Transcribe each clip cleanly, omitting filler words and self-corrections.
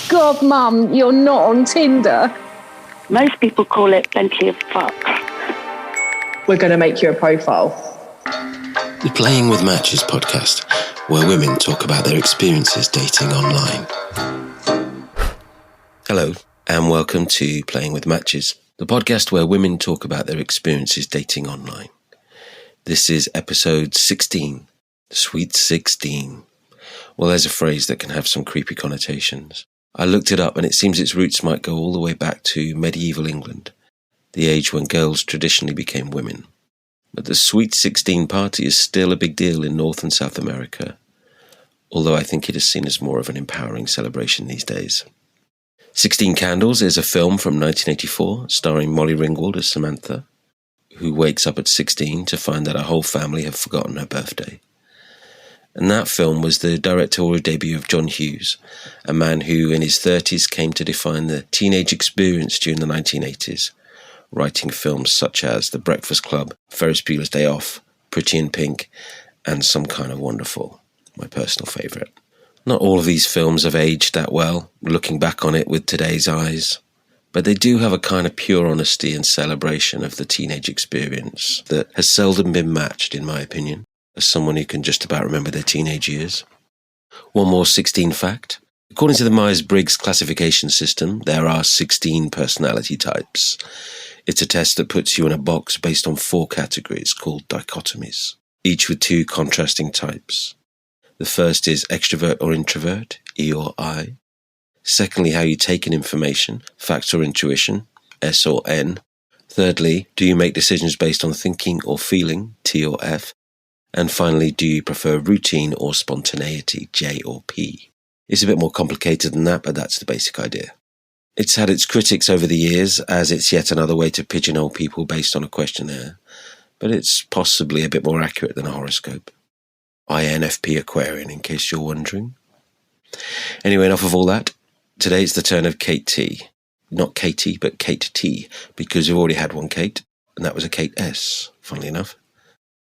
God, Mum, you're not on Tinder. Most people call it plenty of fuck. We're going to make you a profile. The Playing with Matches podcast, where women talk about their experiences dating online. Hello, and welcome to Playing with Matches, the podcast where women talk about their experiences dating online. This is episode 16, Sweet 16. Well, there's a phrase that can have some creepy connotations. I looked it up and it seems its roots might go all the way back to medieval England, the age when girls traditionally became women. But the Sweet 16 party is still a big deal in North and South America, although I think it is seen as more of an empowering celebration these days. 16 Candles is a film from 1984 starring Molly Ringwald as Samantha, who wakes up at 16 to find that her whole family have forgotten her birthday. And that film was the directorial debut of John Hughes, a man who in his 30s came to define the teenage experience during the 1980s, writing films such as The Breakfast Club, Ferris Bueller's Day Off, Pretty in Pink, and Some Kind of Wonderful, my personal favourite. Not all of these films have aged that well, looking back on it with today's eyes, but they do have a kind of pure honesty and celebration of the teenage experience that has seldom been matched, in my opinion, as someone who can just about remember their teenage years. One more 16 fact. According to the Myers-Briggs classification system, there are 16 personality types. It's a test that puts you in a box based on 4 categories called dichotomies, each with 2 contrasting types. The first is extrovert or introvert, E or I. Secondly, how you take in information, facts or intuition, S or N. Thirdly, do you make decisions based on thinking or feeling, T or F. And finally, do you prefer routine or spontaneity, J or P? It's a bit more complicated than that, but that's the basic idea. It's had its critics over the years, as it's yet another way to pigeonhole people based on a questionnaire, but it's possibly a bit more accurate than a horoscope. INFP Aquarian, in case you're wondering. Anyway, enough of all that. Today it's the turn of Kate T. Not Katie, but Kate T, because we've already had one Kate, and that was a Kate S, funnily enough.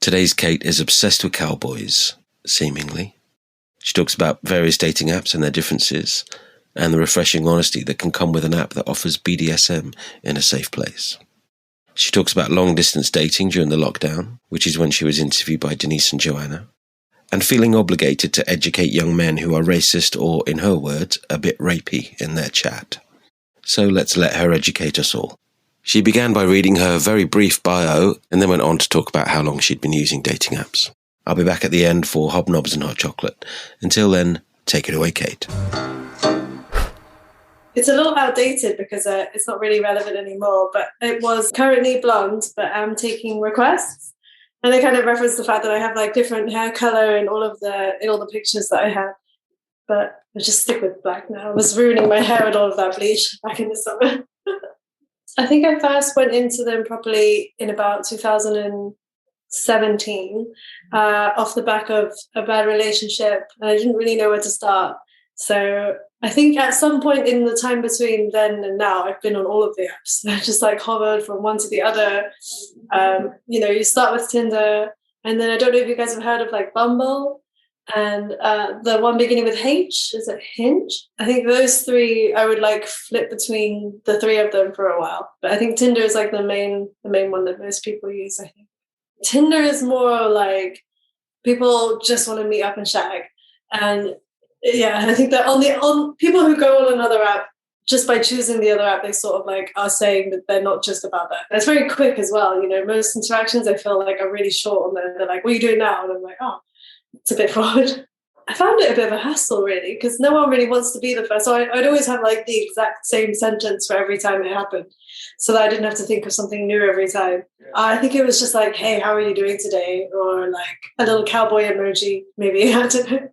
Today's Kate is obsessed with cowboys, seemingly. She talks about various dating apps and their differences, and the refreshing honesty that can come with an app that offers BDSM in a safe place. She talks about long-distance dating during the lockdown, which is when she was interviewed by Denise and Joanna, and feeling obligated to educate young men who are racist or, in her words, a bit rapey in their chat. So let's let her educate us all. She began by reading her very brief bio and then went on to talk about how long she'd been using dating apps. I'll be back at the end for hobnobs and hot chocolate. Until then, take it away, Kate. It's a little outdated because it's not really relevant anymore, but it was currently blonde, but I'm taking requests. And they kind of reference the fact that I have like different hair color in all the pictures that I have. But I'll just stick with black now. I was ruining my hair with all of that bleach back in the summer. I think I first went into them properly in about 2017, off the back of a bad relationship. And I didn't really know where to start. So I think at some point in the time between then and now, I've been on all of the apps. I just like hovered from one to the other. You start with Tinder, and then I don't know if you guys have heard of like Bumble, and the one beginning with H, is it Hinge? I think those 3, I would like flip between the 3 of them for a while. But I think Tinder is like the main one that most people use, I think. Tinder is more like people just want to meet up and shag. And yeah, I think that on people who go on another app, just by choosing the other app, they sort of like are saying that they're not just about that. It's very quick as well. Most interactions I feel like are really short, and they're like, what are you doing now? And I'm like, oh, it's a bit forward. I found it a bit of a hassle, really, because no one really wants to be the first. So I'd always have like the exact same sentence for every time it happened, so that I didn't have to think of something new every time. I think it was just like, hey, how are you doing today? Or like a little cowboy emoji, maybe. I don't know.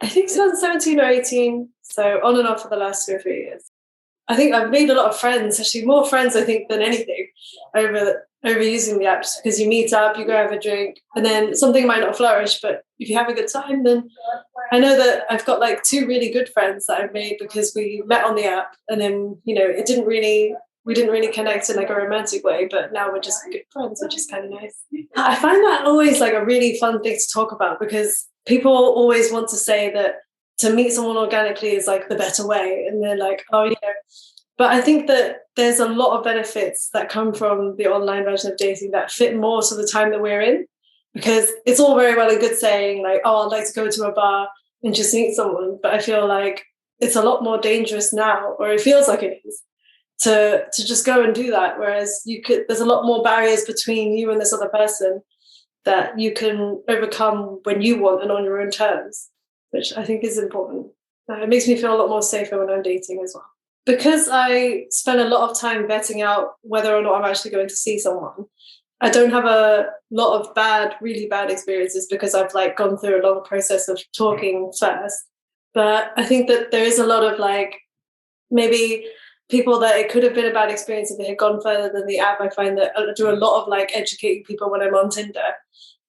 I think 2017 or 18, so on and off for the last 2 or 3 years. I think I've made a lot of friends, actually more friends, I think, than anything over using the apps, because you meet up, you go have a drink, and then something might not flourish, but if you have a good time, then I know that I've got like 2 really good friends that I've made because we met on the app, and then, we didn't really connect in like a romantic way, but now we're just good friends, which is kind of nice. I find that always like a really fun thing to talk about, because people always want to say that to meet someone organically is like the better way. And they're like, oh, But I think that there's a lot of benefits that come from the online version of dating that fit more to the time that we're in, because it's all very well and good saying like, oh, I'd like to go to a bar and just meet someone. But I feel like it's a lot more dangerous now, or it feels like it is, to just go and do that. Whereas there's a lot more barriers between you and this other person that you can overcome when you want and on your own terms, which I think is important. It makes me feel a lot more safer when I'm dating as well. Because I spend a lot of time vetting out whether or not I'm actually going to see someone, I don't have a lot of really bad experiences because I've like gone through a long process of talking first. But I think that there is a lot of like maybe people that it could have been a bad experience if they had gone further than the app. I find that I do a lot of like educating people when I'm on Tinder,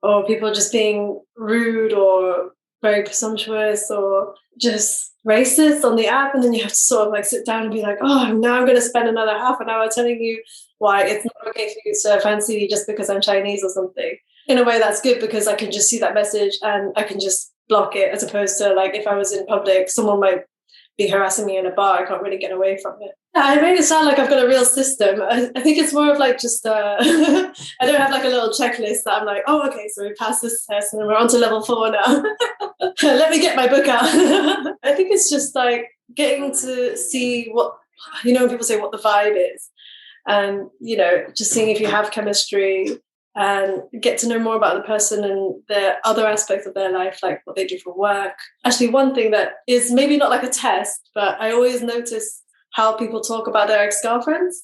or people just being rude or very presumptuous or just racist on the app, and then you have to sort of like sit down and be like, oh, now I'm going to spend another half an hour telling you why it's not okay for you to fancy me just because I'm Chinese or something. In a way that's good, because I can just see that message and I can just block it, as opposed to like if I was in public, someone might be harassing me in a bar, I can't really get away from it. I made it sound like I've got a real system. I think it's more of like just I don't have like a little checklist that I'm like, oh, okay, so we passed this test and we're on to level 4 now. Let me get my book out. I think it's just like getting to see what, when people say what the vibe is, and, just seeing if you have chemistry and get to know more about the person and the other aspects of their life, like what they do for work. Actually, one thing that is maybe not like a test, but I always notice how people talk about their ex-girlfriends.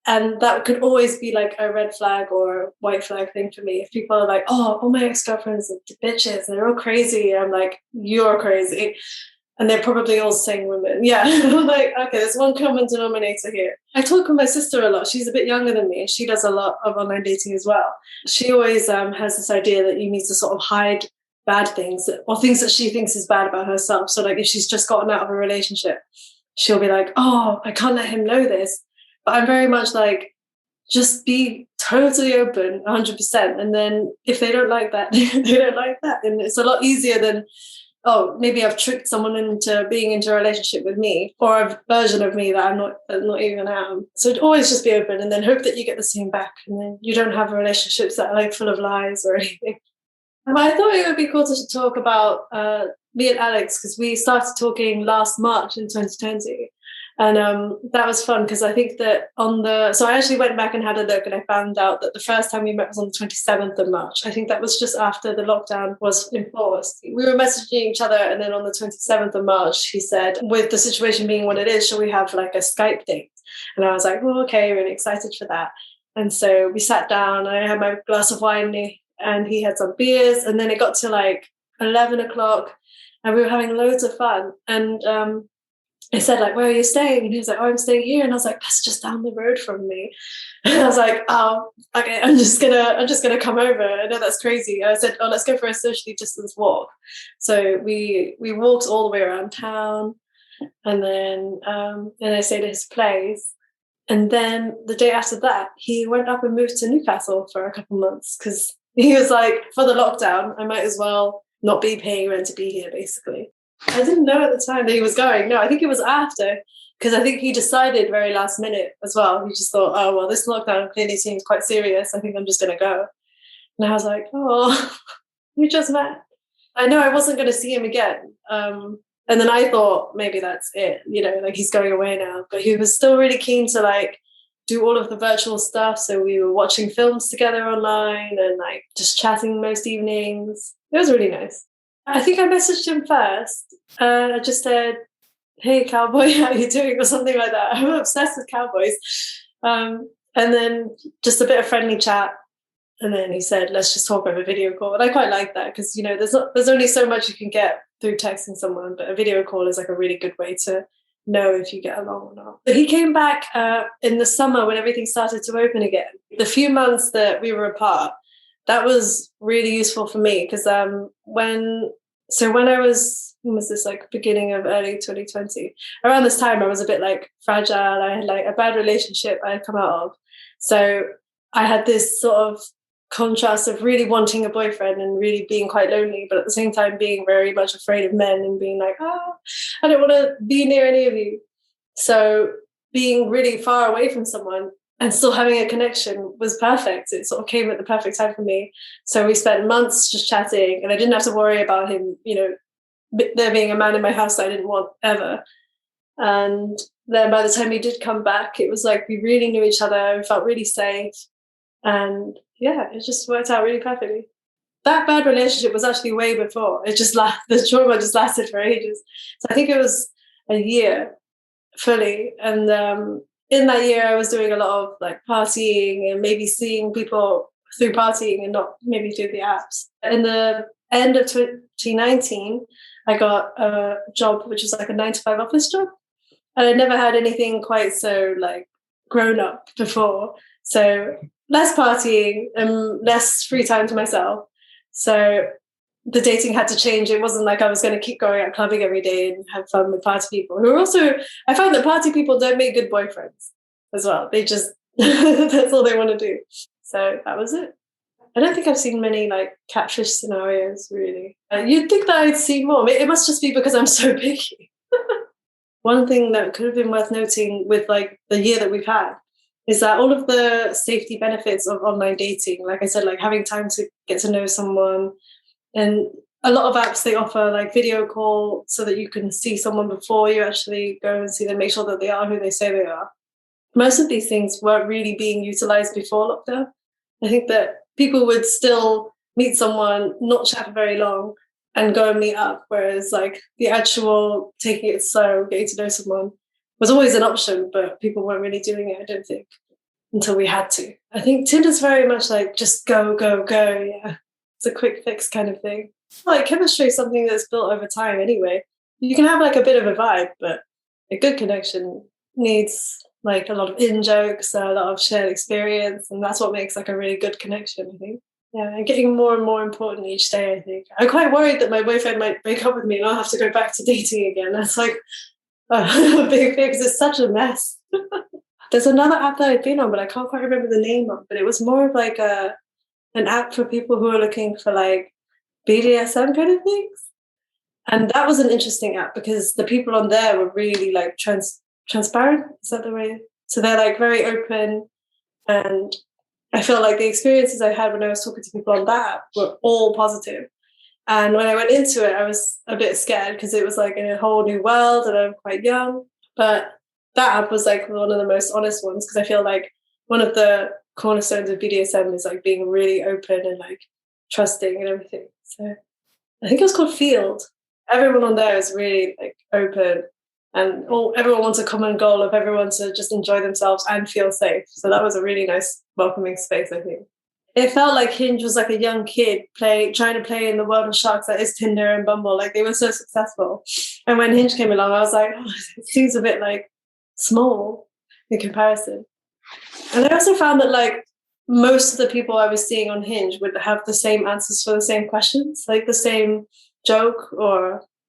And that could always be like a red flag or a white flag thing for me. If people are like, oh, all my ex-girlfriends are bitches and they're all crazy, I'm like, you're crazy. And they're probably all same women. Yeah. I'm like, okay, there's one common denominator here. I talk with my sister a lot. She's a bit younger than me, and she does a lot of online dating as well. She always has this idea that you need to sort of hide bad things or things that she thinks is bad about herself. So like if she's just gotten out of a relationship, she'll be like, oh, I can't let him know this. But I'm very much like, just be totally open 100%. And then if they don't like that, they don't like that. And it's a lot easier than, oh, maybe I've tricked someone into being into a relationship with me, or a version of me that I'm not even am. So always just be open and then hope that you get the same back. And then you don't have relationships that are like full of lies or anything. But I thought it would be cool to talk about me and Alex, because we started talking last March in 2020. And that was fun, because I think that so I actually went back and had a look, and I found out that the first time we met was on the 27th of March. I think that was just after the lockdown was enforced. We were messaging each other, and then on the 27th of March, he said, with the situation being what it is, shall we have like a Skype date? And I was like, well, okay, really excited for that. And so we sat down, and I had my glass of wine, and he had some beers, and then it got to like 11 o'clock, and we were having loads of fun. And I said, like, where are you staying? And he was like, oh, I'm staying here. And I was like, that's just down the road from me. And I was like, oh, okay, I'm just gonna come over. I know that's crazy. And I said, oh, let's go for a socially distanced walk. So we walked all the way around town, and then I stayed at his place. And then the day after that, he went up and moved to Newcastle for a couple of months, because he was like, for the lockdown, I might as well not be paying rent to be here, basically. I didn't know at the time that he was going. No, I think it was after, because I think he decided very last minute as well. He just thought, oh, well, this lockdown clearly seems quite serious. I think I'm just going to go. And I was like, oh, we just met. I know I wasn't going to see him again. And then I thought maybe that's it, like he's going away now. But he was still really keen to like do all of the virtual stuff. So we were watching films together online and like just chatting most evenings. It was really nice. I think I messaged him first. I just said, hey, cowboy, how are you doing? Or something like that. I'm obsessed with cowboys. And then just a bit of friendly chat. And then he said, let's just talk over video call. And I quite like that, because, there's only so much you can get through texting someone, but a video call is like a really good way to know if you get along or not. But he came back in the summer when everything started to open again. The few months that we were apart, that was really useful for me, because when I was this like beginning of early 2020, around this time I was a bit like fragile. I had like a bad relationship I had come out of, so I had this sort of contrast of really wanting a boyfriend and really being quite lonely, but at the same time being very much afraid of men and being like, I don't want to be near any of you. So being really far away from someone and still having a connection was perfect. It sort of came at the perfect time for me. So we spent months just chatting, and I didn't have to worry about him, there being a man in my house that I didn't want ever. And then by the time he did come back, it was like we really knew each other. We felt really safe. And yeah, it just worked out really perfectly. That bad relationship was actually way before. The trauma just lasted for ages. So I think it was a year fully. And in that year, I was doing a lot of like partying and maybe seeing people through partying and not maybe through the apps. In the end of 2019, I got a job, which is like a 9-to-5 office job. And I'd never had anything quite so like grown up before. So less partying and less free time to myself. So the dating had to change. It wasn't like I was going to keep going out clubbing every day and have fun with party people who are also, I find that party people don't make good boyfriends as well. They just, that's all they want to do. So that was it. I don't think I've seen many like catfish scenarios really. You'd think that I'd see more. It must just be because I'm so picky. One thing that could have been worth noting with like the year that we've had is that all of the safety benefits of online dating, like I said, like having time to get to know someone, and a lot of apps, they offer like video call so that you can see someone before you actually go and see them, make sure that they are who they say they are. Most of these things weren't really being utilized before lockdown. I think that people would still meet someone, not chat for very long, and go and meet up, whereas like the actual taking it slow, getting to know someone was always an option, but people weren't really doing it, I don't think, until we had to. I think Tinder's very much like just go, go, go, yeah. It's a quick fix kind of thing. Like chemistry is something that's built over time anyway. You can have like a bit of a vibe, but a good connection needs like a lot of in-jokes, a lot of shared experience, and that's what makes like a really good connection, I think. Yeah, and getting more and more important each day, I think. I'm quite worried that my boyfriend might break up with me and I'll have to go back to dating again. That's like a big thing because it's such a mess. There's another app that I've been on, but I can't quite remember the name of, but it was more of like an app for people who are looking for like BDSM kind of things. And that was an interesting app because the people on there were really like transparent. Is that the way? So they're like very open, and I feel like the experiences I had when I was talking to people on that app were all positive. And when I went into it, I was a bit scared because it was like in a whole new world and I'm quite young. But that app was like one of the most honest ones because I feel like one of the cornerstones of BDSM is like being really open and like trusting and everything. So I think it was called Field. Everyone on there is really like open, and everyone wants a common goal of everyone to just enjoy themselves and feel safe. So that was a really nice welcoming space, I think. It felt like Hinge was like a young kid trying to play in the world of sharks that is Tinder and Bumble. Like they were so successful. And when Hinge came along, I was like, it seems a bit like small in comparison. And I also found that like most of the people I was seeing on Hinge would have the same answers for the same questions, like the same joke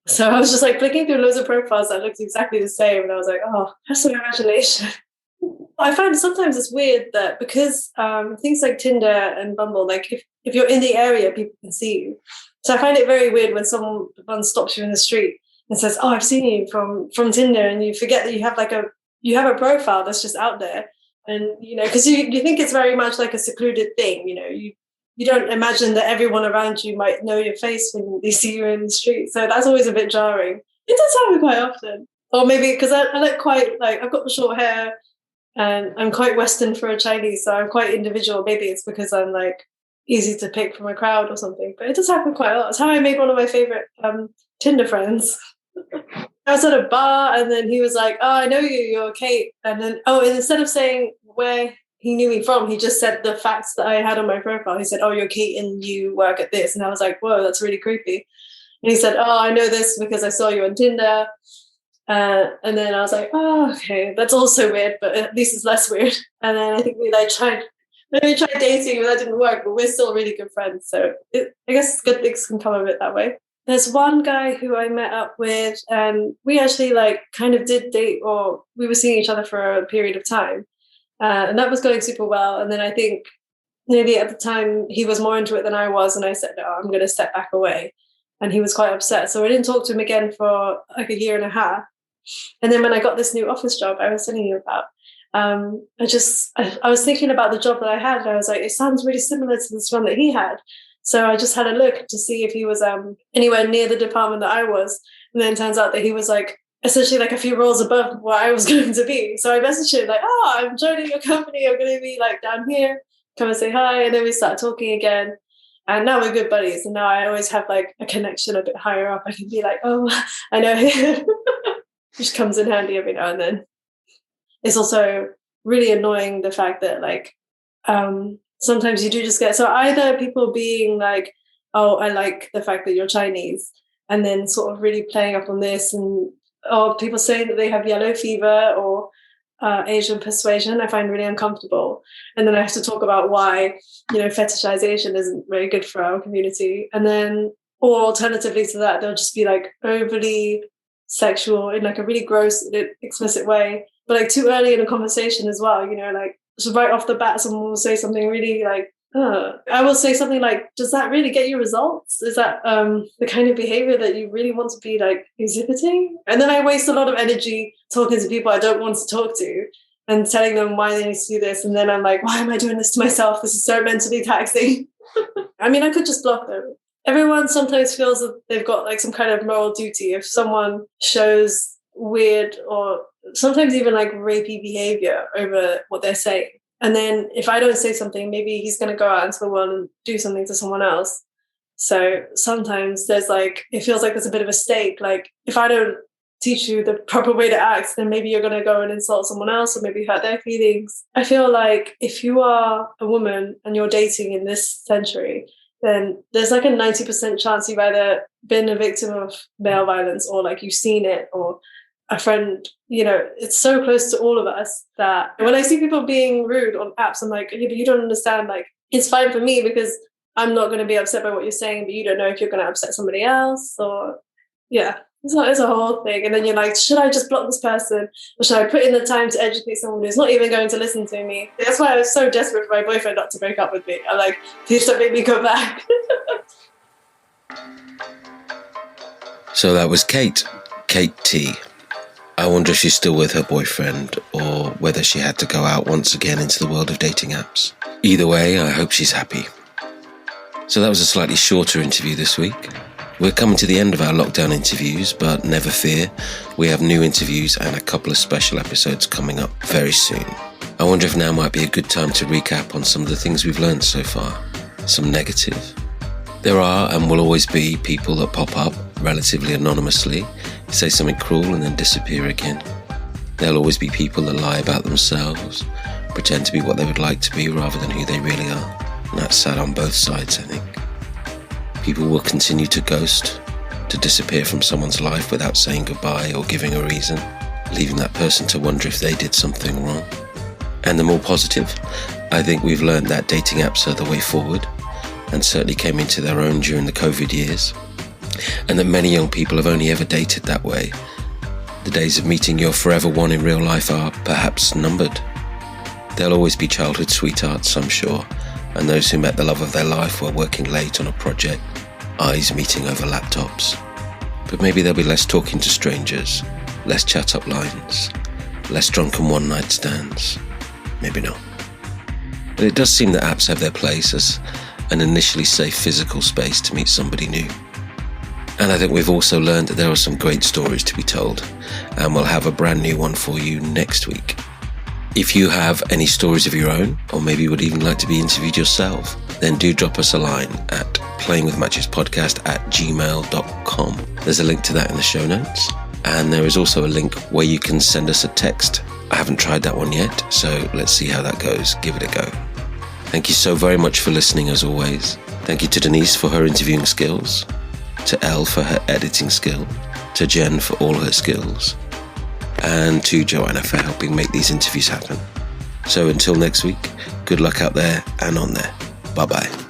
so I was just like flicking through loads of profiles that looked exactly the same. And I was like, oh, that's some imagination. I find sometimes it's weird that because things like Tinder and Bumble, like if you're in the area, people can see you. So I find it very weird when someone stops you in the street and says, oh, I've seen you from Tinder, and you forget that you have a profile that's just out there. And, because you think it's very much like a secluded thing, you don't imagine that everyone around you might know your face when they see you in the street. So that's always a bit jarring. It does happen quite often. Or maybe because I like quite, like, I've got the short hair and I'm quite Western for a Chinese, so I'm quite individual. Maybe it's because I'm like easy to pick from a crowd or something. But it does happen quite a lot. It's how I made one of my favorite Tinder friends. I was at a bar and then he was like, oh, I know you, you're Kate. And then, and instead of saying where he knew me from, he just said the facts that I had on my profile. He said, oh, you're Kate and you work at this. And I was like, whoa, that's really creepy. And he said, oh, I know this because I saw you on Tinder. And then I was like, oh, okay, that's also weird, but at least it's less weird. And then I think we tried dating, but that didn't work, but we're still really good friends. So I guess good things can come of it that way. There's one guy who I met up with and we actually like kind of did date, or we were seeing each other for a period of time. And that was going super well. And then I think maybe at the time he was more into it than I was, and I said, no, I'm going to step back away. And he was quite upset. So I didn't talk to him again for like a year and a half. And then when I got this new office job I was telling you about, I was thinking about the job that I had, and I was like, it sounds really similar to this one that he had. So I just had a look to see if he was anywhere near the department that I was. And then it turns out that he was like essentially like a few roles above where I was going to be. So I messaged him like, oh, I'm joining your company. I'm going to be like down here. Come and say hi. And then we start talking again. And now we're good buddies. And now I always have like a connection a bit higher up. I can be like, oh, I know him. Which comes in handy every now and then. It's also really annoying the fact that like sometimes you do just get, so either people being like, oh, I like the fact that you're Chinese, and then sort of really playing up on this, and or people saying that they have yellow fever or Asian persuasion, I find really uncomfortable. And then I have to talk about why, fetishization isn't very good for our community. And then, or alternatively to that, they'll just be like overly sexual in like a really gross, explicit way, but like too early in a conversation as well, like so right off the bat, someone will say something really like, I will say something like, does that really get you results? Is that the kind of behavior that you really want to be like exhibiting? And then I waste a lot of energy talking to people I don't want to talk to and telling them why they need to do this. And then I'm like, why am I doing this to myself? This is so mentally taxing. I mean, I could just block them. Everyone sometimes feels that they've got like some kind of moral duty if someone shows weird or sometimes even like rapey behavior over what they're saying. And then if I don't say something, maybe he's going to go out into the world and do something to someone else. So sometimes there's like, it feels like there's a bit of a stake. Like if I don't teach you the proper way to act, then maybe you're going to go and insult someone else or maybe hurt their feelings. I feel like if you are a woman and you're dating in this century, then there's like a 90% chance you've either been a victim of male violence or like you've seen it, or a friend, it's so close to all of us that when I see people being rude on apps, I'm like, yeah, but you don't understand. Like, it's fine for me because I'm not going to be upset by what you're saying, but you don't know if you're going to upset somebody else, or yeah, it's a whole thing. And then you're like, should I just block this person, or should I put in the time to educate someone who's not even going to listen to me? That's why I was so desperate for my boyfriend not to break up with me. I'm like, please don't make me go back. So that was Kate T. I wonder if she's still with her boyfriend or whether she had to go out once again into the world of dating apps. Either way, I hope she's happy. So that was a slightly shorter interview this week. We're coming to the end of our lockdown interviews, but never fear, we have new interviews and a couple of special episodes coming up very soon. I wonder if now might be a good time to recap on some of the things we've learned so far. Some negative. There are and will always be people that pop up relatively anonymously, say something cruel and then disappear again. There'll always be people that lie about themselves, pretend to be what they would like to be rather than who they really are. And that's sad on both sides, I think. People will continue to ghost, to disappear from someone's life without saying goodbye or giving a reason, leaving that person to wonder if they did something wrong. And the more positive, I think we've learned that dating apps are the way forward, and certainly came into their own during the COVID years, and that many young people have only ever dated that way. The days of meeting your forever one in real life are perhaps numbered. There'll always be childhood sweethearts, I'm sure, and those who met the love of their life while working late on a project, eyes meeting over laptops. But maybe there'll be less talking to strangers, less chat-up lines, less drunken one-night stands. Maybe not. But it does seem that apps have their place as an initially safe physical space to meet somebody new. And I think we've also learned that there are some great stories to be told, and we'll have a brand new one for you next week. If you have any stories of your own, or maybe would even like to be interviewed yourself, then do drop us a line at playingwithmatchespodcast@gmail.com. There's a link to that in the show notes, and there is also a link where you can send us a text. I haven't tried that one yet, so let's see how that goes. Give it a go. Thank you so very much for listening as always. Thank you to Denise for her interviewing skills, to Elle for her editing skill, to Jen for all her skills, and to Joanna for helping make these interviews happen. So until next week, good luck out there and on there. Bye-bye.